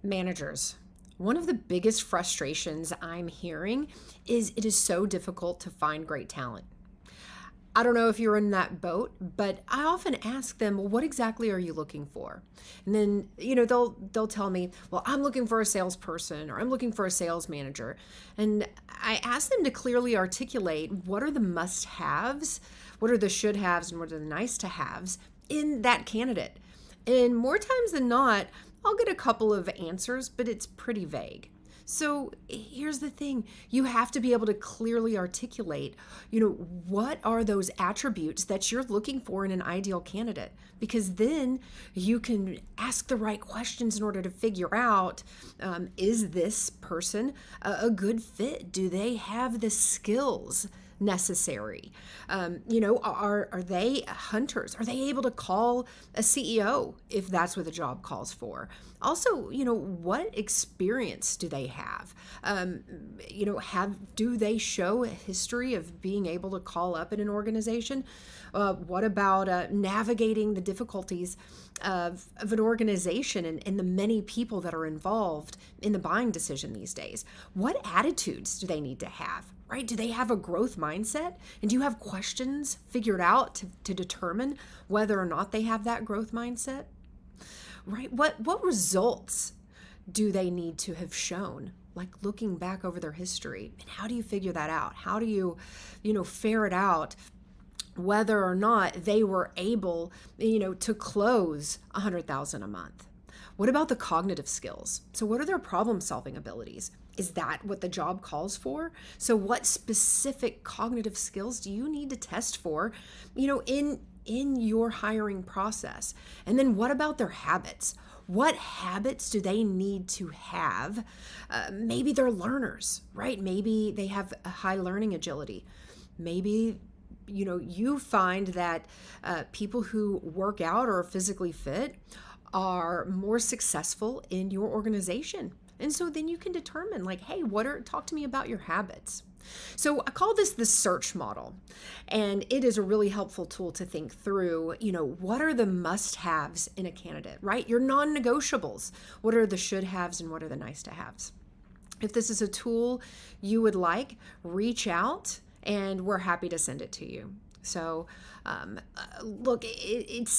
Managers, one of the biggest frustrations I'm hearing is it is so difficult to find great talent. I don't know if you're in that boat, but I often ask them, well, what exactly are you looking for? And then, they'll tell me, well, I'm looking for a salesperson or I'm looking for a sales manager. And I ask them to clearly articulate what are the must-haves, what are the should-haves, and what are the nice-to-haves in that candidate. And more times than not, I'll get a couple of answers, but it's pretty vague. So here's the thing. You have to be able to clearly articulate, what are those attributes that you're looking for in an ideal candidate? Because then you can ask the right questions in order to figure out, is this person a good fit? Do they have the skills necessary? Are they hunters? Are they able to call a CEO if that's what the job calls for? Also, what experience do they have? Do they show a history of being able to call up in an organization? What about navigating the difficulties of an organization and the many people that are involved in the buying decision these days? What attitudes do they need to have? Right? Do they have a growth mindset? And do you have questions figured out to determine whether or not they have that growth mindset? Right? What results do they need to have shown? Like looking back over their history. And how do you figure that out? How do you, ferret out whether or not they were able, to close $100,000 a month? What about the cognitive skills? So what are their problem solving abilities? Is that what the job calls for? So what specific cognitive skills do you need to test for, in your hiring process? And then what about their habits? What habits do they need to have? Maybe they're learners, right? Maybe they have a high learning agility. Maybe you find that people who work out or are physically fit are more successful in your organization. And so then you can determine like, hey, talk to me about your habits. So I call this the search model, and it is a really helpful tool to think through, what are the must-haves in a candidate, right? Your non-negotiables. What are the should-haves and what are the nice-to-haves? If this is a tool you would like, reach out and we're happy to send it to you. So look,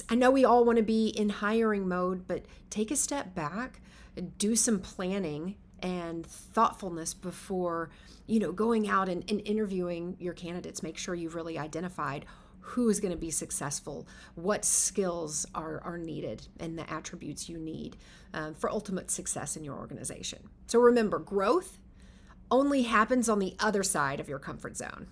I know we all want to be in hiring mode, but take a step back, do some planning and thoughtfulness before, going out and interviewing your candidates. Make sure you've really identified who is going to be successful, what skills are needed, and the attributes you need for ultimate success in your organization. So remember, growth only happens on the other side of your comfort zone.